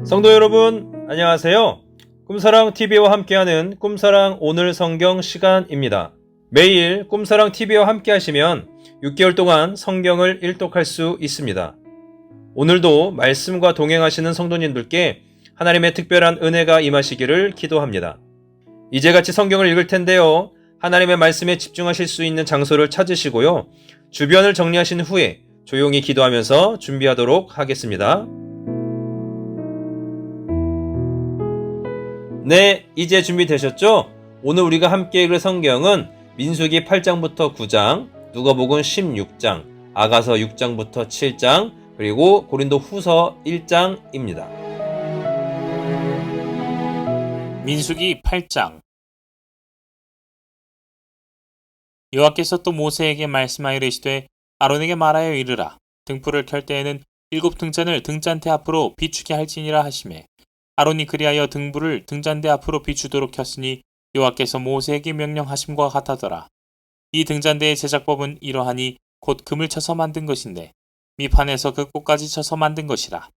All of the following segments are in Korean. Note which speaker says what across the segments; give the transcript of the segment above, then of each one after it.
Speaker 1: 성도 여러분, 안녕하세요. 꿈사랑TV와 함께하는 꿈사랑 오늘 성경 시간입니다. 매일 꿈사랑TV와 함께 하시면 6개월 동안 성경을 일독할 수 있습니다. 오늘도 말씀과 동행하시는 성도님들께 하나님의 특별한 은혜가 임하시기를 기도합니다. 이제 같이 성경을 읽을 텐데요. 하나님의 말씀에 집중하실 수 있는 장소를 찾으시고요. 주변을 정리하신 후에 조용히 기도하면서 준비하도록 하겠습니다. 네, 이제 준비되셨죠? 오늘 우리가 함께 읽을 성경은 민수기 8장부터 9장, 누가복음 16장, 아가서 6장부터 7장, 그리고 고린도 후서 1장입니다.
Speaker 2: 민수기 8장. 여호와께서 또 모세에게 말씀하여 이르시되 아론에게 말하여 이르라. 등불을 켤 때에는 7 등잔을 등잔대 앞으로 비추게 할지니라 하시매 아론이 그리하여 등불을 등잔대 앞으로 비추도록 켰으니 여호와께서 모세에게 명령하심과 같하더라. 이 등잔대의 제작법은 이러하니 곧 금을 쳐서 만든 것인데 밑판에서 그 꽃까지 쳐서 만든 것이라.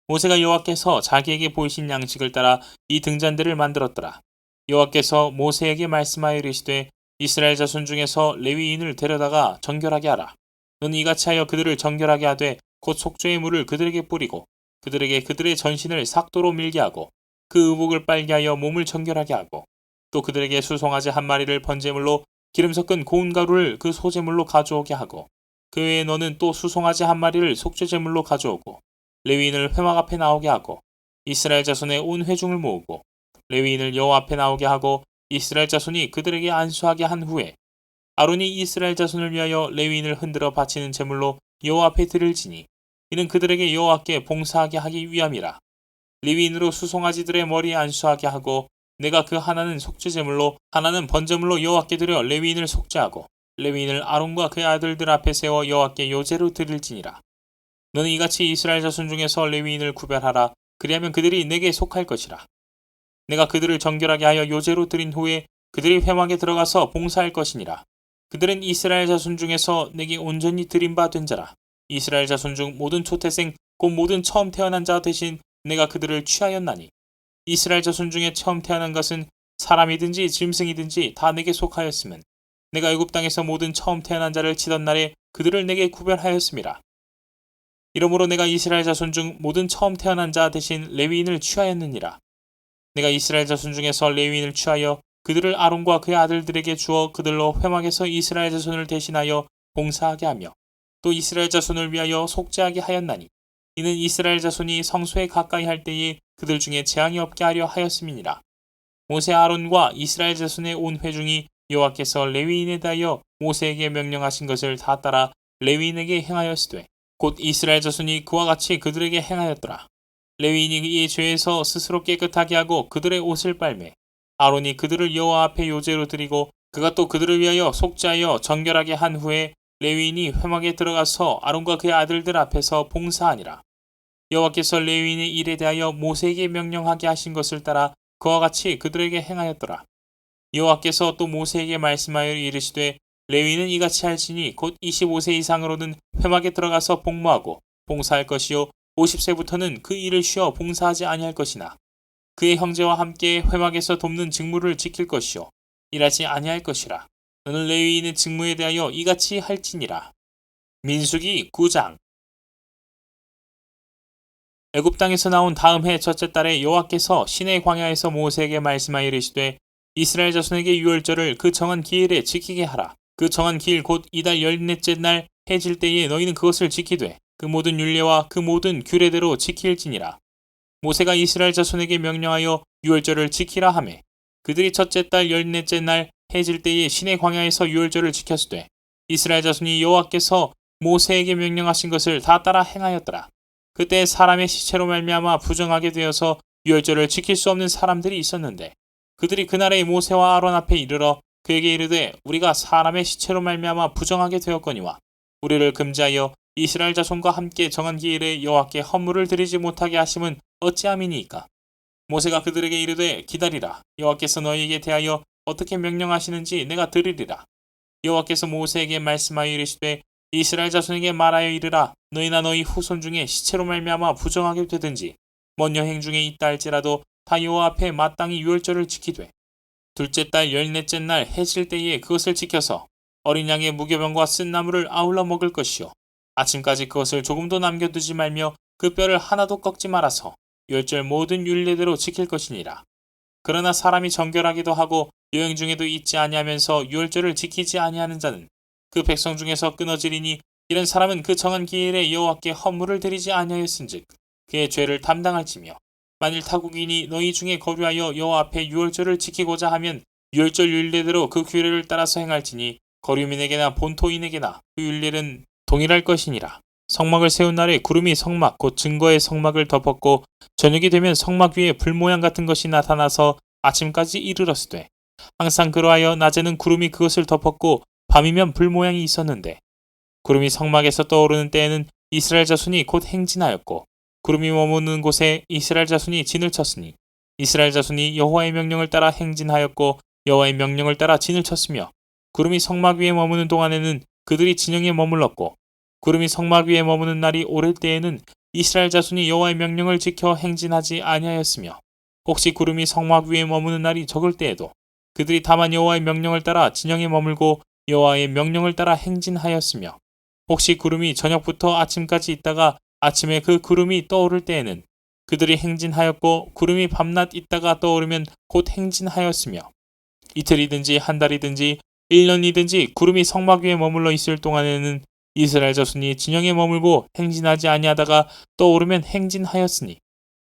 Speaker 2: 모세가 여호와께서 자기에게 보이신 양식을 따라 이 등잔대를 만들었더라. 여호와께서 모세에게 말씀하여 이르시되 이스라엘 자손 중에서 레위인을 데려다가 정결하게 하라. 너는 이같이 하여 그들을 정결하게 하되 곧 속죄의 물을 그들에게 뿌리고 그들에게 그들의 전신을 삭도로 밀게 하고 그 의복을 빨게 하여 몸을 정결하게 하고 또 그들에게 수송아지 한 마리를 번제물로 기름 섞은 고운 가루를 그 소제물로 가져오게 하고 그 외에 너는 또 수송아지 한 마리를 속죄제물로 가져오고 레위인을 회막 앞에 나오게 하고 이스라엘 자손의 온 회중을 모으고 레위인을 여호와 앞에 나오게 하고 이스라엘 자손이 그들에게 안수하게 한 후에 아론이 이스라엘 자손을 위하여 레위인을 흔들어 바치는 제물로 여호와 앞에 드릴지니 이는 그들에게 여호와께 봉사하게 하기 위함이라. 레위인으로 수송아지들의 머리에 안수하게 하고 내가 그 하나는 속죄제물로 하나는 번제물로 여호와께 드려 레위인을 속죄하고 레위인을 아론과 그의 아들들 앞에 세워 여호와께 요제로 드릴지니라. 너는 이같이 이스라엘 자손 중에서 레위인을 구별하라. 그리하면 그들이 내게 속할 것이라. 내가 그들을 정결하게 하여 요제로 드린 후에 그들이 회막에 들어가서 봉사할 것이니라. 그들은 이스라엘 자손 중에서 내게 온전히 드린 바 된 자라. 이스라엘 자손 중 모든 초태생 곧 모든 처음 태어난 자 대신 내가 그들을 취하였나니 이스라엘 자손 중에 처음 태어난 것은 사람이든지 짐승이든지 다 내게 속하였으면 내가 애굽 땅에서 모든 처음 태어난 자를 치던 날에 그들을 내게 구별하였음이라. 이러므로 내가 이스라엘 자손 중 모든 처음 태어난 자 대신 레위인을 취하였느니라. 내가 이스라엘 자손 중에서 레위인을 취하여 그들을 아론과 그의 아들들에게 주어 그들로 회막에서 이스라엘 자손을 대신하여 봉사하게 하며 또 이스라엘 자손을 위하여 속죄하게 하였나니 이는 이스라엘 자손이 성소에 가까이 할 때에 그들 중에 재앙이 없게 하려 하였음이니라. 모세 아론과 이스라엘 자손의 온 회중이 여호와께서 레위인에 대하여 모세에게 명령하신 것을 다 따라 레위인에게 행하였으되 곧 이스라엘 자손이 그와 같이 그들에게 행하였더라. 레위인이 이 죄에서 스스로 깨끗하게 하고 그들의 옷을 빨매 아론이 그들을 여호와 앞에 요제로 드리고 그가 또 그들을 위하여 속죄하여 정결하게 한 후에 레위인이 회막에 들어가서 아론과 그의 아들들 앞에서 봉사하니라. 여호와께서 레위인의 일에 대하여 모세에게 명령하게 하신 것을 따라 그와 같이 그들에게 행하였더라. 여호와께서 또 모세에게 말씀하여 이르시되 레위인은 이같이 할지니 곧 25세 이상으로는 회막에 들어가서 복무하고 봉사할 것이요 50세부터는 그 일을 쉬어 봉사하지 아니할 것이나 그의 형제와 함께 회막에서 돕는 직무를 지킬 것이요 일하지 아니할 것이라. 너는 레위인의 직무에 대하여 이같이 할지니라. 민수기 9장. 애굽 땅에서 나온 다음 해 첫째 달에 여호와께서 시내 광야에서 모세에게 말씀하여 이르시되 이스라엘 자손에게 유월절을 그 정한 기일에 지키게 하라. 그 정한 기일 곧 이달 14째 날 해질 때에 너희는 그것을 지키되 그 모든 율례와 그 모든 규례대로 지킬지니라. 모세가 이스라엘 자손에게 명령하여 유월절을 지키라 하매 그들이 첫째 달 14째 날 해질 때에 시내 광야에서 유월절을 지켰으되 이스라엘 자손이 여호와께서 모세에게 명령하신 것을 다 따라 행하였더라. 그때 사람의 시체로 말미암아 부정하게 되어서 유월절을 지킬 수 없는 사람들이 있었는데 그들이 그날에 모세와 아론 앞에 이르러 그에게 이르되 우리가 사람의 시체로 말미암아 부정하게 되었거니와 우리를 금지하여 이스라엘 자손과 함께 정한 기일에 여호와께 헌물을 드리지 못하게 하심은 어찌함이니이까. 모세가 그들에게 이르되 기다리라. 여호와께서 너희에게 대하여 어떻게 명령하시는지 내가 들으리라. 여호와께서 모세에게 말씀하여 이르시되 이스라엘 자손에게 말하여 이르라. 너희나 너희 후손 중에 시체로 말미암아 부정하게 되든지 먼 여행 중에 있다 할지라도 다 여호와 앞에 마땅히 유월절을 지키되 둘째 달 14째 날 해질 때에 그것을 지켜서 어린 양의 무교병과 쓴 나물을 아울러 먹을 것이요 아침까지 그것을 조금도 남겨두지 말며 그 뼈를 하나도 꺾지 말아서 유월절 모든 율례대로 지킬 것이니라. 그러나 사람이 정결하기도 하고 여행 중에도 있지 아니하면서 유월절을 지키지 아니하는 자는 그 백성 중에서 끊어지리니 이런 사람은 그 정한 기일에 여호와께 헌물을 드리지 아니하였은즉 그의 죄를 담당할지며 만일 타국인이 너희 중에 거류하여 여호와 앞에 유월절을 지키고자 하면 유월절 율례대로 그 규례를 따라서 행할지니 거류민에게나 본토인에게나 그 율례는 동일할 것이니라. 성막을 세운 날에 구름이 성막 곧 증거의 성막을 덮었고 저녁이 되면 성막 위에 불 모양 같은 것이 나타나서 아침까지 이르렀으되 항상 그러하여 낮에는 구름이 그것을 덮었고 밤이면 불 모양이 있었는데 구름이 성막에서 떠오르는 때에는 이스라엘 자손이 곧 행진하였고 구름이 머무는 곳에 이스라엘 자손이 진을 쳤으니 이스라엘 자손이 여호와의 명령을 따라 행진하였고 여호와의 명령을 따라 진을 쳤으며 구름이 성막 위에 머무는 동안에는 그들이 진영에 머물렀고 구름이 성막 위에 머무는 날이 오를 때에는 이스라엘 자손이 여호와의 명령을 지켜 행진하지 아니하였으며 혹시 구름이 성막 위에 머무는 날이 적을 때에도 그들이 다만 여호와의 명령을 따라 진영에 머물고 여호와의 명령을 따라 행진하였으며 혹시 구름이 저녁부터 아침까지 있다가 아침에 그 구름이 떠오를 때에는 그들이 행진하였고 구름이 밤낮 있다가 떠오르면 곧 행진하였으며 이틀이든지 한 달이든지 1년이든지 구름이 성막 위에 머물러 있을 동안에는 이스라엘 자손이 진영에 머물고 행진하지 아니하다가 떠오르면 행진하였으니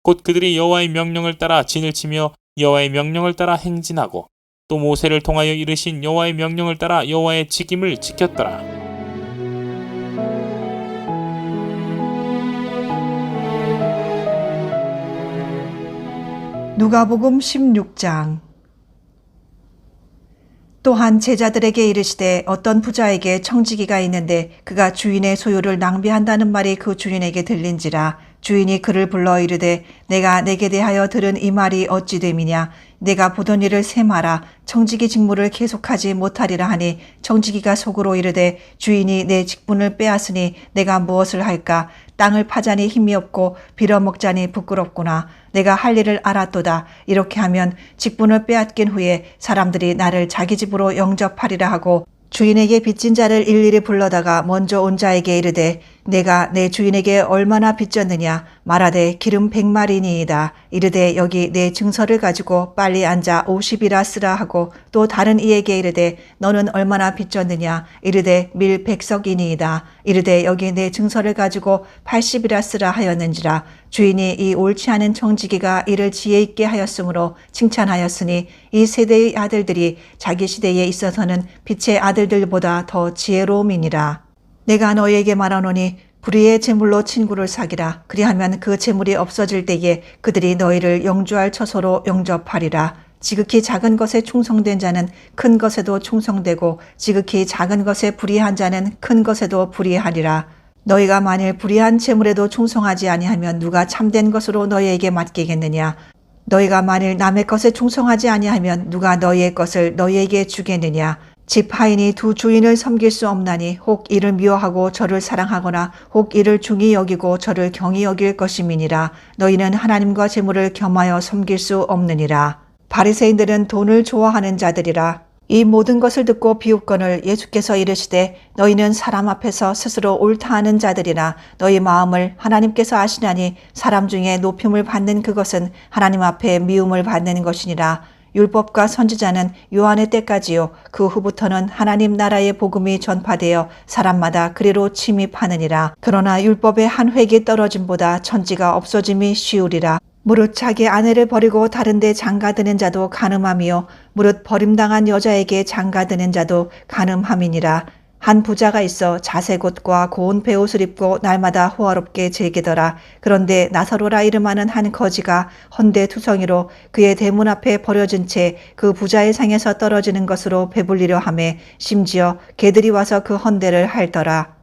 Speaker 2: 곧 그들이 여호와의 명령을 따라 진을 치며 여호와의 명령을 따라 행진하고 또 모세를 통하여 이르신 여호와의 명령을 따라 여호와의 직임을 지켰더라.
Speaker 3: 누가복음 16장. 또한 제자들에게 이르시되 어떤 부자에게 청지기가 있는데 그가 주인의 소유를 낭비한다는 말이 그 주인에게 들린지라. 주인이 그를 불러 이르되 내가 내게 대하여 들은 이 말이 어찌 됨이냐. 내가 보던 일을 셈하라. 청지기 직무를 계속하지 못하리라 하니 청지기가 속으로 이르되 주인이 내 직분을 빼앗으니 내가 무엇을 할까. 땅을 파자니 힘이 없고 빌어먹자니 부끄럽구나. 내가 할 일을 알았도다. 이렇게 하면 직분을 빼앗긴 후에 사람들이 나를 자기 집으로 영접하리라 하고 주인에게 빚진 자를 일일이 불러다가 먼저 온 자에게 이르되 내가 내 주인에게 얼마나 빚졌느냐. 말하되 기름 100마리니이다. 이르되 여기 내 증서를 가지고 빨리 앉아 50이라 쓰라 하고 또 다른 이에게 이르되 너는 얼마나 빚졌느냐. 이르되 밀 100석이니이다. 이르되 여기 내 증서를 가지고 80이라 쓰라 하였는지라. 주인이 이 옳지 않은 청지기가 이를 지혜 있게 하였으므로 칭찬하였으니 이 세대의 아들들이 자기 시대에 있어서는 빛의 아들들보다 더 지혜로움이니라. 내가 너희에게 말하노니 불의의 재물로 친구를 사기라. 그리하면 그 재물이 없어질 때에 그들이 너희를 영주할 처소로 영접하리라. 지극히 작은 것에 충성된 자는 큰 것에도 충성되고 지극히 작은 것에 불의한 자는 큰 것에도 불의하리라. 너희가 만일 불의한 재물에도 충성하지 아니하면 누가 참된 것으로 너희에게 맡기겠느냐. 너희가 만일 남의 것에 충성하지 아니하면 누가 너희의 것을 너희에게 주겠느냐. 집 하인이 두 주인을 섬길 수 없나니 혹 이를 미워하고 저를 사랑하거나 혹 이를 중히 여기고 저를 경히 여길 것임이니라. 너희는 하나님과 재물을 겸하여 섬길 수 없느니라. 바리새인들은 돈을 좋아하는 자들이라. 이 모든 것을 듣고 비웃거늘 예수께서 이르시되 너희는 사람 앞에서 스스로 옳다 하는 자들이나 너희 마음을 하나님께서 아시나니 사람 중에 높임을 받는 그것은 하나님 앞에 미움을 받는 것이니라. 율법과 선지자는 요한의 때까지요. 그 후부터는 하나님 나라의 복음이 전파되어 사람마다 그리로 침입하느니라. 그러나 율법의 한 획이 떨어짐보다 천지가 없어짐이 쉬우리라. 무릇 자기 아내를 버리고 다른 데 장가드는 자도 간음함이요 무릇 버림당한 여자에게 장가드는 자도 간음함이니라. 한 부자가 있어 자색옷과 고운 베옷을 입고 날마다 호화롭게 즐기더라. 그런데 나사로라 이름하는 한 거지가 헌데투성이로 그의 대문 앞에 버려진 채 그 부자의 상에서 떨어지는 것으로 배불리려 하매 심지어 개들이 와서 그 헌데를 핥더라.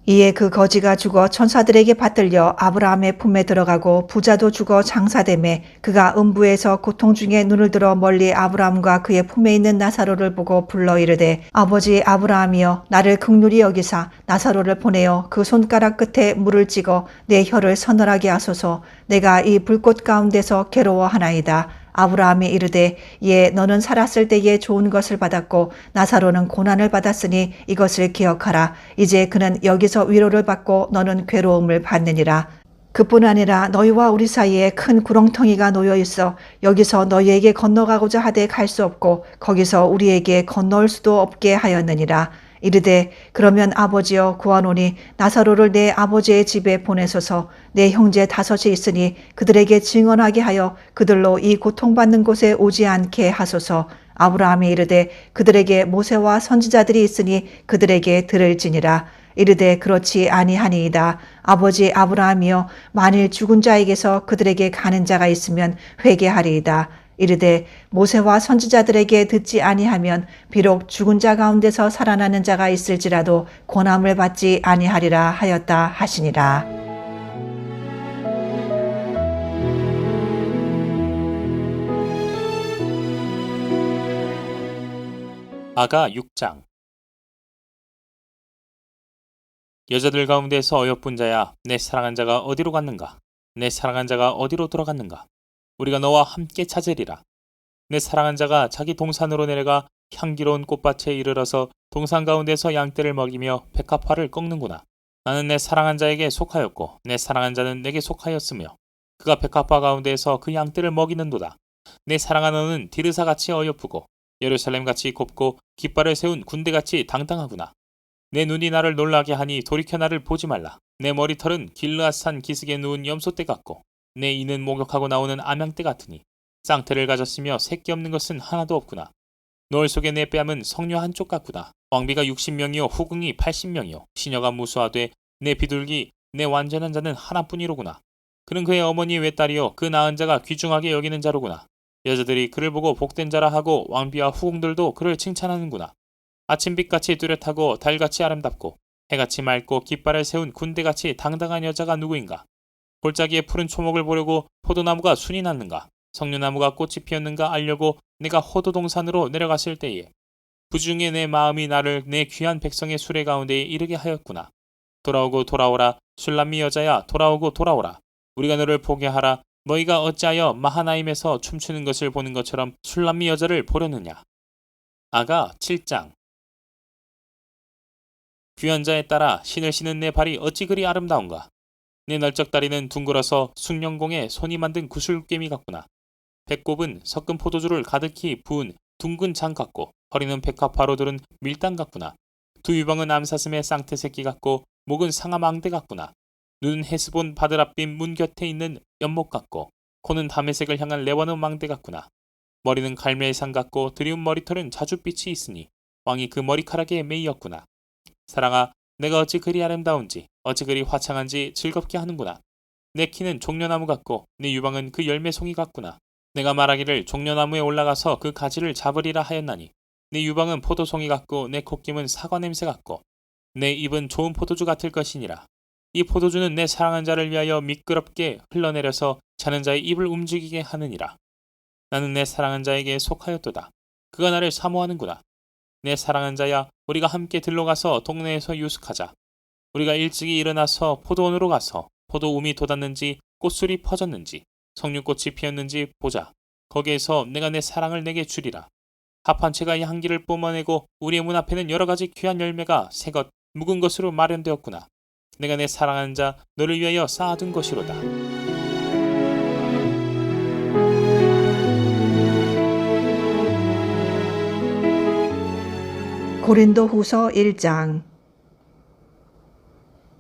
Speaker 3: 이에 그 거지가 죽어 천사들에게 받들려 아브라함의 품에 들어가고 부자도 죽어 장사되매 그가 음부에서 고통 중에 눈을 들어 멀리 아브라함과 그의 품에 있는 나사로를 보고 불러 이르되 아버지 아브라함이여 나를 긍휼히 여기사 나사로를 보내어 그 손가락 끝에 물을 찍어 내 혀를 서늘하게 하소서. 내가 이 불꽃 가운데서 괴로워하나이다. 아브라함이 이르되 예 너는 살았을 때에 좋은 것을 받았고 나사로는 고난을 받았으니 이것을 기억하라. 이제 그는 여기서 위로를 받고 너는 괴로움을 받느니라. 그뿐 아니라 너희와 우리 사이에 큰 구렁텅이가 놓여 있어 여기서 너희에게 건너가고자 하되 갈 수 없고 거기서 우리에게 건너올 수도 없게 하였느니라. 이르되 그러면 아버지여 구하노니 나사로를 내 아버지의 집에 보내소서. 내 형제 5이 있으니 그들에게 증언하게 하여 그들로 이 고통받는 곳에 오지 않게 하소서. 아브라함이 이르되 그들에게 모세와 선지자들이 있으니 그들에게 들을지니라. 이르되 그렇지 아니하니이다. 아버지 아브라함이여 만일 죽은 자에게서 그들에게 가는 자가 있으면 회개하리이다. 이르되 모세와 선지자들에게 듣지 아니하면 비록 죽은 자 가운데서 살아나는 자가 있을지라도 고난을 받지 아니하리라 하였다 하시니라.
Speaker 2: 아가 6장. 여자들 가운데서 어여쁜 자야 내 사랑한 자가 어디로 갔는가? 내 사랑한 자가 어디로 돌아갔는가? 우리가 너와 함께 찾으리라. 내 사랑한 자가 자기 동산으로 내려가 향기로운 꽃밭에 이르러서 동산 가운데서 양떼를 먹이며 백합화를 꺾는구나. 나는 내 사랑한 자에게 속하였고 내 사랑한 자는 내게 속하였으며 그가 백합화 가운데에서 그 양떼를 먹이는도다. 내 사랑한 너는 디르사같이 어여쁘고 예루살렘같이 곱고 깃발을 세운 군대같이 당당하구나. 내 눈이 나를 놀라게 하니 돌이켜 나를 보지 말라. 내 머리털은 길르앗산 기슭에 누운 염소떼 같고 내 이는 목욕하고 나오는 암양떼 같으니 쌍태를 가졌으며 새끼 없는 것은 하나도 없구나. 노을 속에 내 뺨은 성녀 한쪽 같구나. 왕비가 60명이요 후궁이 80명이요 시녀가 무수하되 내 비둘기 내 완전한 자는 하나뿐이로구나. 그는 그의 어머니의 외딸이요 그 낳은 자가 귀중하게 여기는 자로구나. 여자들이 그를 보고 복된 자라 하고 왕비와 후궁들도 그를 칭찬하는구나. 아침빛같이 뚜렷하고 달같이 아름답고 해같이 맑고 깃발을 세운 군대같이 당당한 여자가 누구인가? 골짜기에 푸른 초목을 보려고 포도나무가 순이 났는가? 석류나무가 꽃이 피었는가 알려고 내가 호도동산으로 내려갔을 때에 부중에 내 마음이 나를 내 귀한 백성의 수레 가운데에 이르게 하였구나. 돌아오고 돌아오라. 술람미 여자야 돌아오고 돌아오라. 우리가 너를 포기하라. 너희가 어찌하여 마하나임에서 춤추는 것을 보는 것처럼 술람미 여자를 보려느냐. 아가 7장. 귀한 자에 따라 신을 신은 내 발이 어찌 그리 아름다운가. 내 널쩍 다리는 둥글어서 숭령공에 손이 만든 구슬깨미 같구나. 배꼽은 섞은 포도주를 가득히 부은 둥근 장 같고 허리는 백합화로 두른 밀당 같구나. 두 유방은 암사슴의 쌍태 새끼 같고 목은 상아망대 같구나. 눈은 헤스본 바드랍빔 문 곁에 있는 연못 같고 코는 다메색을 향한 레바논 망대 같구나. 머리는 갈멜산 같고 드리운 머리털은 자줏빛이 있으니 왕이 그 머리카락에 매이었구나. 사랑아, 내가 어찌 그리 아름다운지 어찌 그리 화창한지 즐겁게 하는구나. 내 키는 종려나무 같고 내 유방은 그 열매송이 같구나. 내가 말하기를 종려나무에 올라가서 그 가지를 잡으리라 하였나니 내 유방은 포도송이 같고 내 콧김은 사과 냄새 같고 내 입은 좋은 포도주 같을 것이니라. 이 포도주는 내 사랑한 자를 위하여 미끄럽게 흘러내려서 자는 자의 입을 움직이게 하느니라. 나는 내 사랑한 자에게 속하였도다. 그가 나를 사모하는구나. 내 사랑한 자야, 우리가 함께 들러가서 동네에서 유숙하자. 우리가 일찍이 일어나서 포도원으로 가서 포도움이 돋았는지 꽃술이 퍼졌는지 석류꽃이 피었는지 보자. 거기에서 내가 내 사랑을 내게 주리라. 합 한 채가 향기를 뿜어내고 우리의 문 앞에는 여러 가지 귀한 열매가 새것 묵은 것으로 마련되었구나. 내가 내 사랑하는 자 너를 위하여 쌓아둔 것이로다.
Speaker 3: 고린도후서 1장.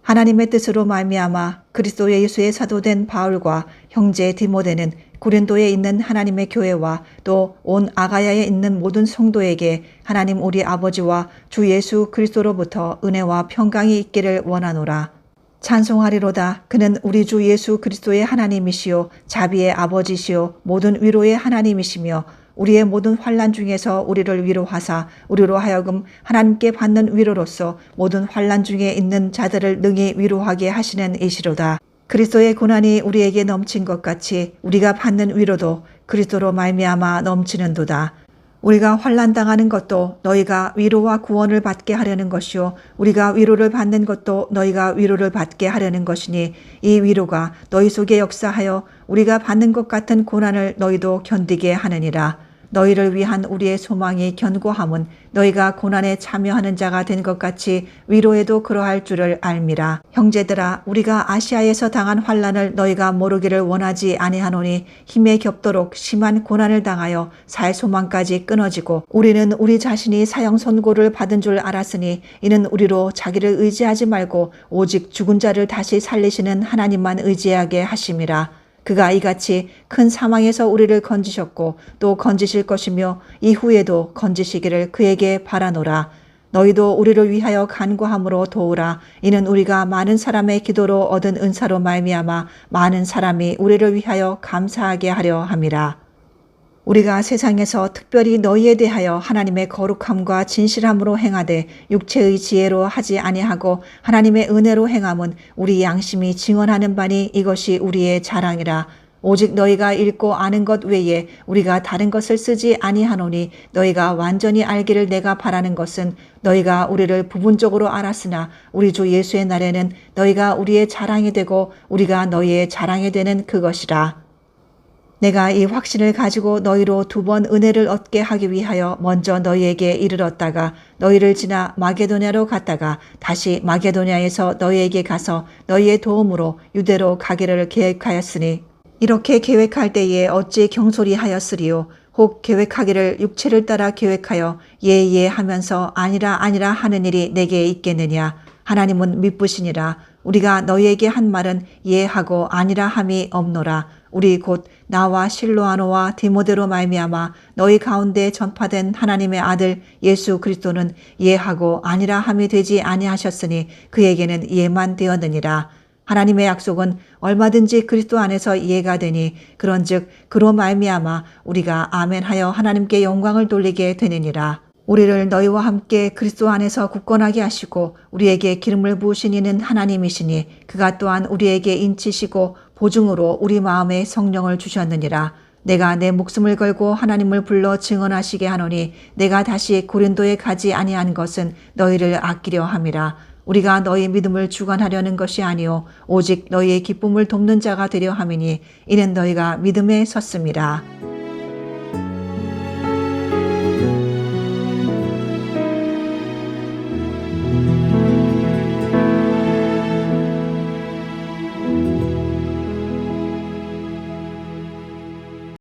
Speaker 3: 하나님의 뜻으로 말미암아 그리스도 예수의 사도된 바울과 형제 디모데는 고린도에 있는 하나님의 교회와 또 온 아가야에 있는 모든 성도에게 하나님 우리 아버지와 주 예수 그리스도로부터 은혜와 평강이 있기를 원하노라. 찬송하리로다. 그는 우리 주 예수 그리스도의 하나님이시요 자비의 아버지시요 모든 위로의 하나님이시며 우리의 모든 환난 중에서 우리를 위로하사 우리로 하여금 하나님께 받는 위로로서 모든 환난 중에 있는 자들을 능히 위로하게 하시는 이시로다. 그리스도의 고난이 우리에게 넘친 것 같이 우리가 받는 위로도 그리스도로 말미암아 넘치는도다. 우리가 환난당하는 것도 너희가 위로와 구원을 받게 하려는 것이요 우리가 위로를 받는 것도 너희가 위로를 받게 하려는 것이니 이 위로가 너희 속에 역사하여 우리가 받는 것 같은 고난을 너희도 견디게 하느니라. 너희를 위한 우리의 소망이 견고함은 너희가 고난에 참여하는 자가 된 것 같이 위로에도 그러할 줄을 알미라. 형제들아, 우리가 아시아에서 당한 환난을 너희가 모르기를 원하지 아니하노니 힘에 겹도록 심한 고난을 당하여 살 소망까지 끊어지고 우리는 우리 자신이 사형 선고를 받은 줄 알았으니 이는 우리로 자기를 의지하지 말고 오직 죽은 자를 다시 살리시는 하나님만 의지하게 하심이라. 그가 이같이 큰 사망에서 우리를 건지셨고 또 건지실 것이며 이후에도 건지시기를 그에게 바라노라. 너희도 우리를 위하여 간구함으로 도우라. 이는 우리가 많은 사람의 기도로 얻은 은사로 말미암아 많은 사람이 우리를 위하여 감사하게 하려 함이라. 우리가 세상에서 특별히 너희에 대하여 하나님의 거룩함과 진실함으로 행하되 육체의 지혜로 하지 아니하고 하나님의 은혜로 행함은 우리 양심이 증언하는 바니 이것이 우리의 자랑이라. 오직 너희가 읽고 아는 것 외에 우리가 다른 것을 쓰지 아니하노니 너희가 완전히 알기를 내가 바라는 것은 너희가 우리를 부분적으로 알았으나 우리 주 예수의 날에는 너희가 우리의 자랑이 되고 우리가 너희의 자랑이 되는 그것이라. 내가 이 확신을 가지고 너희로 2번 은혜를 얻게 하기 위하여 먼저 너희에게 이르렀다가 너희를 지나 마게도냐로 갔다가 다시 마게도냐에서 너희에게 가서 너희의 도움으로 유대로 가기를 계획하였으니 이렇게 계획할 때에 어찌 경솔이하였으리요. 혹 계획하기를 육체를 따라 계획하여 예 하면서 아니라 하는 일이 내게 있겠느냐. 하나님은 미쁘시니라. 우리가 너희에게 한 말은 예하고 아니라 함이 없노라. 우리 곧 나와 실로아노와 디모데로 말미암아 너희 가운데 전파된 하나님의 아들 예수 그리스도는 예하고 아니라 함이 되지 아니하셨으니 그에게는 예만 되었느니라. 하나님의 약속은 얼마든지 그리스도 안에서 이해가 되니 그런즉 그로 말미암아 우리가 아멘하여 하나님께 영광을 돌리게 되느니라. 우리를 너희와 함께 그리스도 안에서 굳건하게 하시고 우리에게 기름을 부으신 이는 하나님이시니 그가 또한 우리에게 인치시고 보증으로 우리 마음에 성령을 주셨느니라. 내가 내 목숨을 걸고 하나님을 불러 증언하시게 하노니 내가 다시 고린도에 가지 아니한 것은 너희를 아끼려 함이라. 우리가 너희 믿음을 주관하려는 것이 아니요 오직 너희의 기쁨을 돕는 자가 되려 함이니 이는 너희가 믿음에 섰음이라.